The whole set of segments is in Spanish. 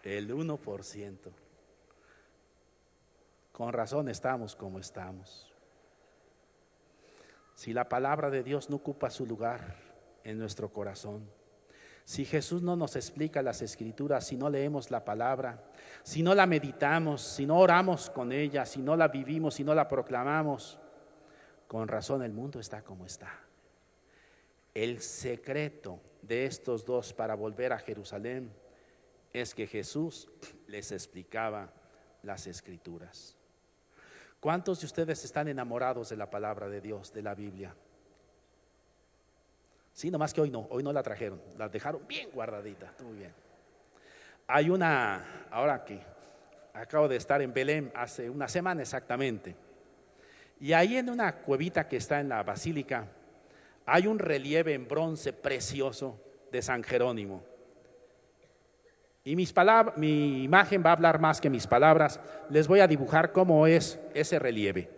El 1%. Con razón estamos como estamos. Si la palabra de Dios no ocupa su lugar en nuestro corazón, si Jesús no nos explica las Escrituras, si no leemos la palabra, si no la meditamos, si no oramos con ella, si no la vivimos, si no la proclamamos, con razón el mundo está como está. El secreto de estos dos para volver a Jerusalén es que Jesús les explicaba las Escrituras. ¿Cuántos de ustedes están enamorados de la palabra de Dios, de la Biblia? Sí, nomás que hoy no la trajeron, la dejaron bien guardadita, muy bien. Hay una, ahora que acabo de estar en Belén hace una semana exactamente, y ahí en una cuevita que está en la basílica, hay un relieve en bronce precioso de San Jerónimo. Y mi imagen va a hablar más que mis palabras. Les voy a dibujar cómo es ese relieve.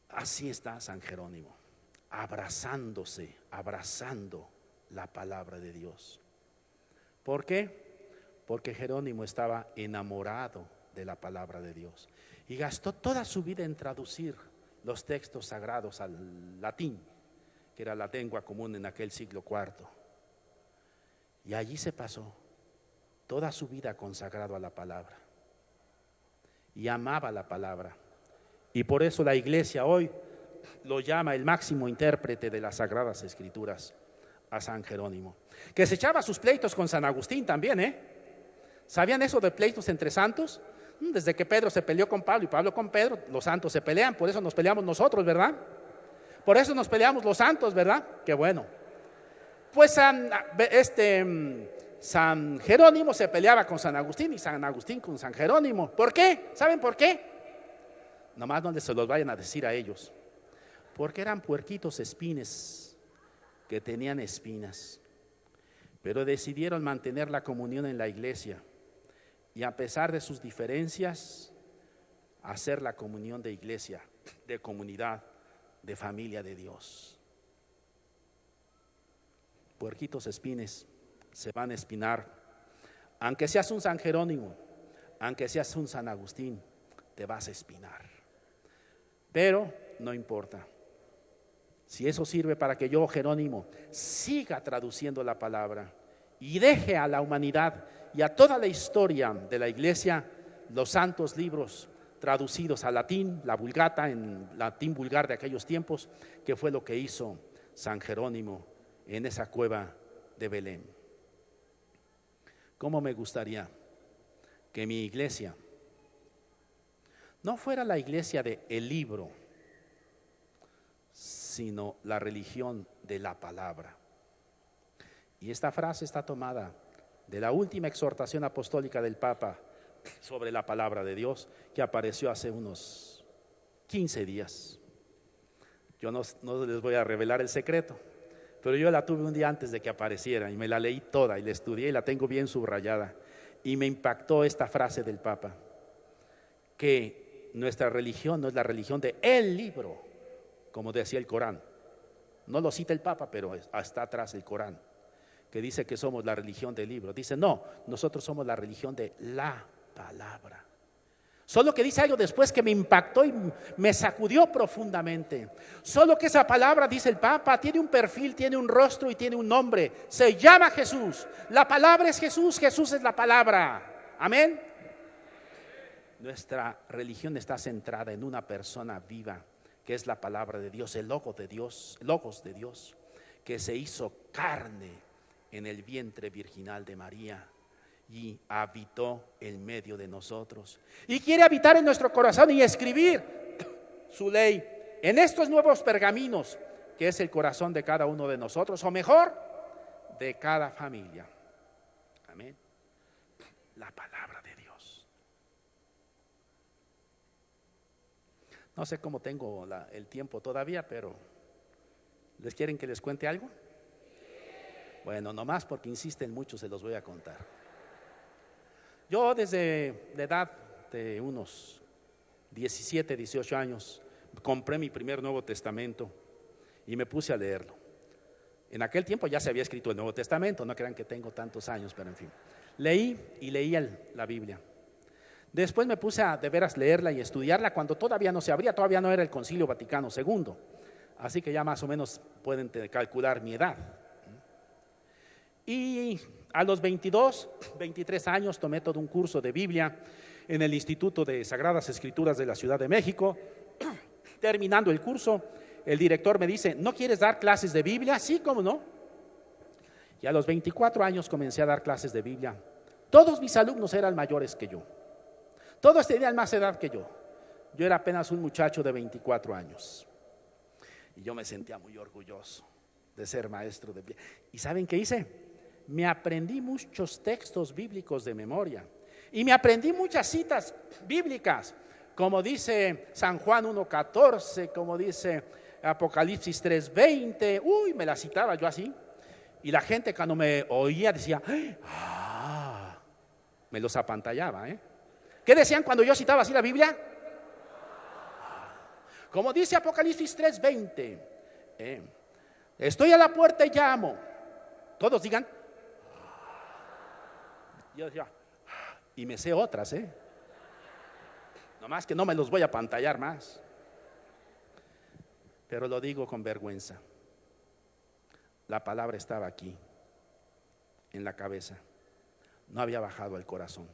Así está San Jerónimo, abrazando la palabra de Dios. ¿Por qué? Porque Jerónimo estaba enamorado de la palabra de Dios y gastó toda su vida en traducir los textos sagrados al latín, que era la lengua común en aquel siglo IV. Y allí se pasó toda su vida consagrado a la palabra y amaba la palabra. Y por eso la iglesia hoy lo llama el máximo intérprete de las Sagradas Escrituras, a San Jerónimo, que se echaba sus pleitos con San Agustín también, ¿Sabían eso de pleitos entre santos? Desde que Pedro se peleó con Pablo y Pablo con Pedro, los santos se pelean, por eso nos peleamos nosotros, ¿verdad? Por eso nos peleamos los santos, ¿verdad? Qué bueno. Pues San Jerónimo se peleaba con San Agustín y San Agustín con San Jerónimo. ¿Por qué? ¿Saben por qué? Nomás no se los vayan a decir a ellos. Porque eran puerquitos espines que tenían espinas, pero decidieron mantener la comunión en la iglesia y a pesar de sus diferencias, hacer la comunión de iglesia, de comunidad, de familia de Dios. Puerquitos espines se van a espinar, aunque seas un San Jerónimo, aunque seas un San Agustín, te vas a espinar, pero no importa. Si eso sirve para que yo, Jerónimo, siga traduciendo la palabra y deje a la humanidad y a toda la historia de la iglesia los santos libros traducidos al latín, la Vulgata, en latín vulgar de aquellos tiempos, que fue lo que hizo San Jerónimo en esa cueva de Belén. ¿Cómo me gustaría que mi iglesia no fuera la iglesia del libro, sino la religión de la palabra? Y esta frase está tomada de la última exhortación apostólica del Papa sobre la palabra de Dios, que apareció hace unos 15 días. Yo no les voy a revelar el secreto, pero yo la tuve un día antes de que apareciera y me la leí toda y la estudié y la tengo bien subrayada. Y me impactó esta frase del Papa, que nuestra religión no es la religión de el libro, como decía el Corán. No lo cita el Papa, pero está atrás el Corán, que dice que somos la religión del libro. Dice, no, nosotros somos la religión de la palabra. Solo que dice algo después que me impactó y me sacudió profundamente. Solo que esa palabra, dice el Papa, tiene un perfil, tiene un rostro y tiene un nombre. Se llama Jesús. La palabra es Jesús, Jesús es la palabra. Amén. Nuestra religión está centrada en una persona viva, que es la palabra de Dios, el logos de Dios, que se hizo carne en el vientre virginal de María y habitó en medio de nosotros y quiere habitar en nuestro corazón y escribir su ley en estos nuevos pergaminos, que es el corazón de cada uno de nosotros, o mejor, de cada familia. Amén. La palabra de Dios. No sé cómo tengo el tiempo todavía, pero ¿les quieren que les cuente algo? Bueno, nomás porque insisten mucho se los voy a contar. Yo desde la edad de unos 17, 18 años compré mi primer Nuevo Testamento y me puse a leerlo. En aquel tiempo ya se había escrito el Nuevo Testamento, no crean que tengo tantos años, pero en fin. Leí y leía la Biblia. Después me puse a de veras leerla y estudiarla cuando todavía no se abría, todavía no era el Concilio Vaticano II. Así que ya más o menos pueden calcular mi edad. Y a los 22, 23 años tomé todo un curso de Biblia en el Instituto de Sagradas Escrituras de la Ciudad de México. Terminando el curso, el director me dice: ¿no quieres dar clases de Biblia? Sí, ¿cómo no? Y a los 24 años comencé a dar clases de Biblia. Todos mis alumnos eran mayores que yo. Todos tenían más edad que yo. Yo era apenas un muchacho de 24 años. Y yo me sentía muy orgulloso de ser maestro de Biblia. ¿Y saben qué hice? Me aprendí muchos textos bíblicos de memoria. Y me aprendí muchas citas bíblicas, como dice San Juan 1:14, como dice Apocalipsis 3:20. Uy, me la citaba yo así. Y la gente cuando me oía decía: ¡ah! Me los apantallaba, ¿eh? ¿Qué decían cuando yo citaba así la Biblia? Como dice Apocalipsis 3:20, estoy a la puerta y llamo. Todos digan. Yo decía, y me sé otras, nomás que no me los voy a apantallar más. Pero lo digo con vergüenza. La palabra estaba aquí, en la cabeza. No había bajado al corazón.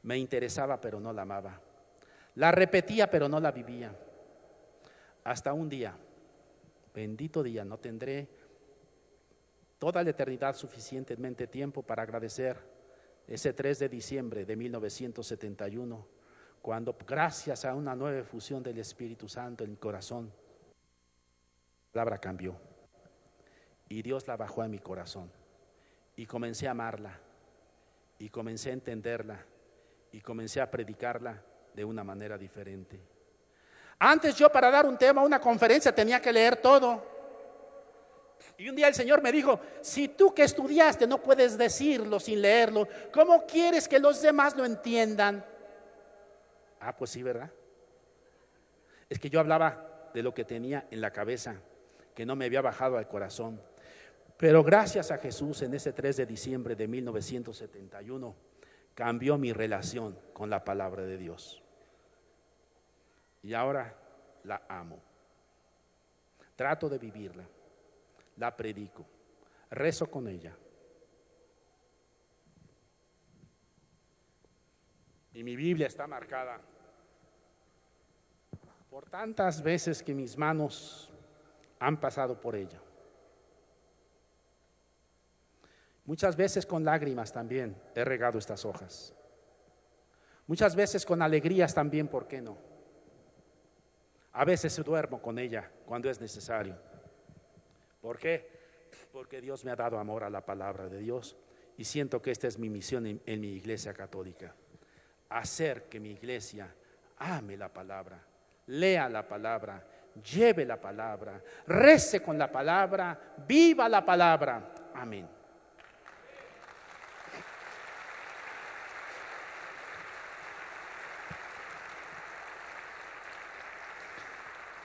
Me interesaba, pero no la amaba. La repetía, pero no la vivía. Hasta un día, bendito día, no tendré toda la eternidad suficientemente tiempo para agradecer ese 3 de diciembre de 1971, cuando gracias a una nueva efusión del Espíritu Santo en mi corazón, la palabra cambió y Dios la bajó a mi corazón y comencé a amarla y comencé a entenderla y comencé a predicarla de una manera diferente. Antes yo, para dar un tema, una conferencia, tenía que leer todo. Y un día el Señor me dijo: si tú que estudiaste no puedes decirlo sin leerlo, ¿cómo quieres que los demás lo entiendan? Ah, pues sí, ¿verdad? Es que yo hablaba de lo que tenía en la cabeza, que no me había bajado al corazón. Pero gracias a Jesús, en ese 3 de diciembre de 1971, cambió mi relación con la palabra de Dios. Y ahora la amo. Trato de vivirla. La predico. Rezo con ella. Y mi Biblia está marcada por tantas veces que mis manos han pasado por ella. Muchas veces con lágrimas también he regado estas hojas. Muchas veces con alegrías también, ¿por qué no? A veces duermo con ella cuando es necesario. ¿Por qué? Porque Dios me ha dado amor a la palabra de Dios y siento que esta es mi misión en mi iglesia católica. Hacer que mi iglesia ame la palabra, lea la palabra, lleve la palabra, rece con la palabra, viva la palabra. Amén.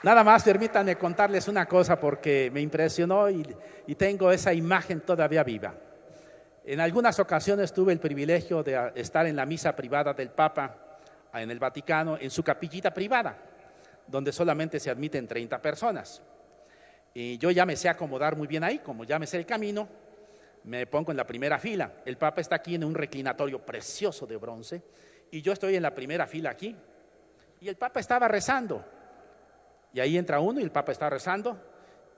Nada más permítanme contarles una cosa porque me impresionó y tengo esa imagen todavía viva. En algunas ocasiones tuve el privilegio de estar en la misa privada del Papa en el Vaticano, en su capillita privada, donde solamente se admiten 30 personas. Y yo ya me sé acomodar muy bien ahí, como ya me sé el camino, me pongo en la primera fila. El Papa está aquí en un reclinatorio precioso de bronce y yo estoy en la primera fila aquí. Y el Papa estaba rezando. Y ahí entra uno y el Papa está rezando.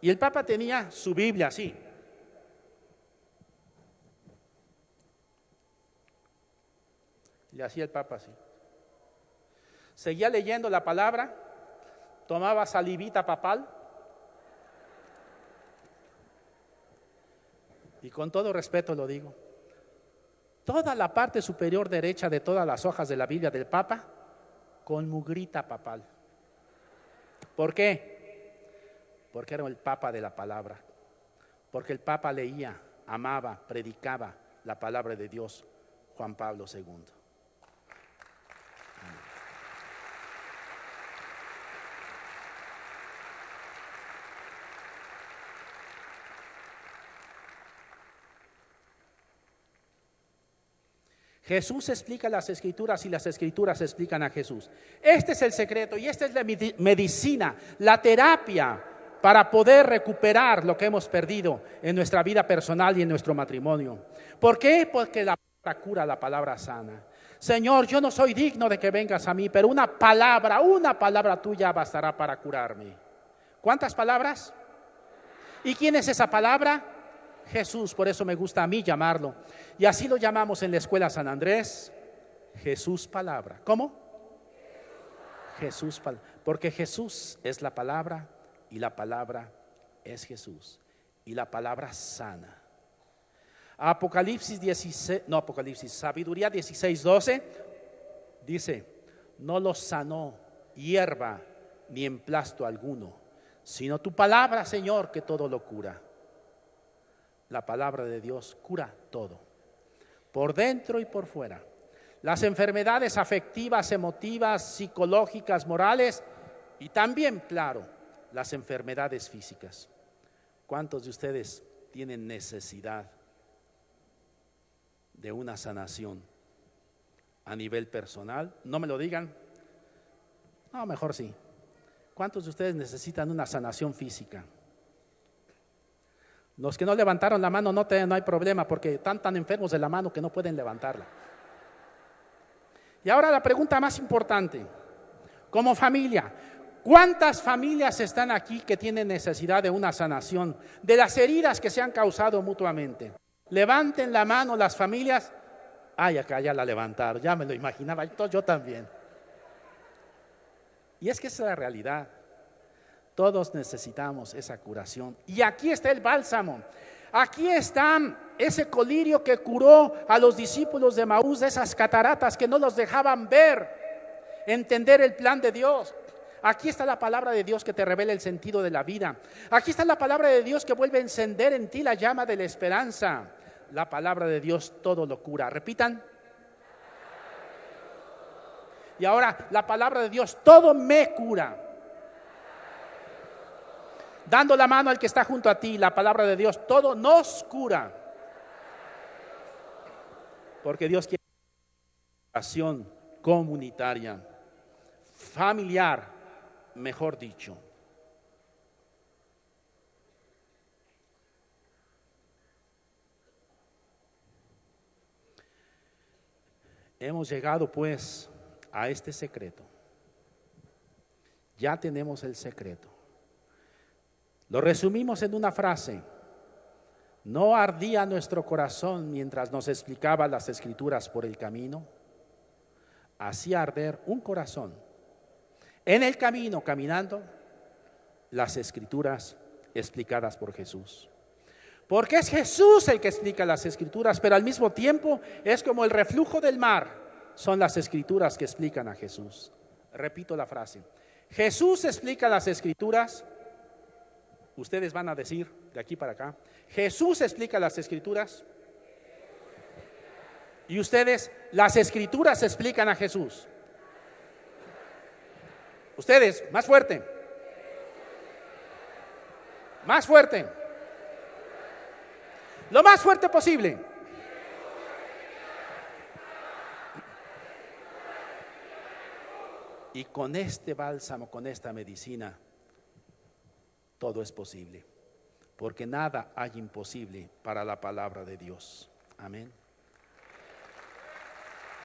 Y el Papa tenía su Biblia así. Le hacía el Papa así. Seguía leyendo la palabra, tomaba salivita papal. Y con todo respeto lo digo, toda la parte superior derecha de todas las hojas de la Biblia del Papa, con mugrita papal. ¿Por qué? Porque era el Papa de la palabra. Porque el Papa leía, amaba, predicaba la palabra de Dios, Juan Pablo II. Jesús explica las Escrituras y las Escrituras explican a Jesús. Este es el secreto y esta es la medicina, la terapia para poder recuperar lo que hemos perdido en nuestra vida personal y en nuestro matrimonio. ¿Por qué? Porque la palabra cura, la palabra sana. Señor, yo no soy digno de que vengas a mí, pero una palabra tuya bastará para curarme. ¿Cuántas palabras? ¿Y quién es esa palabra? Jesús, por eso me gusta a mí llamarlo. Y así lo llamamos en la escuela San Andrés, Jesús palabra. ¿Cómo? Jesús palabra. Porque Jesús es la palabra y la palabra es Jesús. Y la palabra sana. Sabiduría 16:12 dice, no los sanó hierba ni emplasto alguno, sino tu palabra, Señor, que todo lo cura. La palabra de Dios cura todo, por dentro y por fuera. Las enfermedades afectivas, emotivas, psicológicas, morales y también, claro, las enfermedades físicas. ¿Cuántos de ustedes tienen necesidad de una sanación a nivel personal? No me lo digan. No, mejor sí. ¿Cuántos de ustedes necesitan una sanación física? Los que no levantaron la mano no hay problema porque están tan enfermos de la mano que no pueden levantarla. Y ahora la pregunta más importante, como familia, ¿cuántas familias están aquí que tienen necesidad de una sanación de las heridas que se han causado mutuamente? Levanten la mano las familias. Ay, acá ya la levantaron, ya me lo imaginaba, entonces yo también. Y es que esa es la realidad. Todos necesitamos esa curación. Y aquí está el bálsamo. Aquí está ese colirio que curó a los discípulos de Emaús de esas cataratas que no los dejaban ver, entender el plan de Dios. Aquí está la palabra de Dios que te revela el sentido de la vida. Aquí está la palabra de Dios que vuelve a encender en ti la llama de la esperanza. La palabra de Dios todo lo cura. Repitan. Y ahora, la palabra de Dios todo me cura. Dando la mano al que está junto a ti, la palabra de Dios todo nos cura. Porque Dios quiere una oración comunitaria, familiar, mejor dicho. Hemos llegado pues a este secreto. Ya tenemos el secreto. Lo resumimos en una frase. ¿No ardía nuestro corazón mientras nos explicaba las Escrituras por el camino? Hacía arder un corazón. En el camino, caminando, las Escrituras explicadas por Jesús. Porque es Jesús el que explica las Escrituras, pero al mismo tiempo es como el reflujo del mar. Son las Escrituras que explican a Jesús. Repito la frase. Jesús explica las Escrituras. Ustedes van a decir de aquí para acá, Jesús explica las Escrituras. Y ustedes, las Escrituras explican a Jesús. Ustedes, más fuerte. Más fuerte. Lo más fuerte posible. Y con este bálsamo, con esta medicina, todo es posible, porque nada hay imposible para la palabra de Dios. Amén.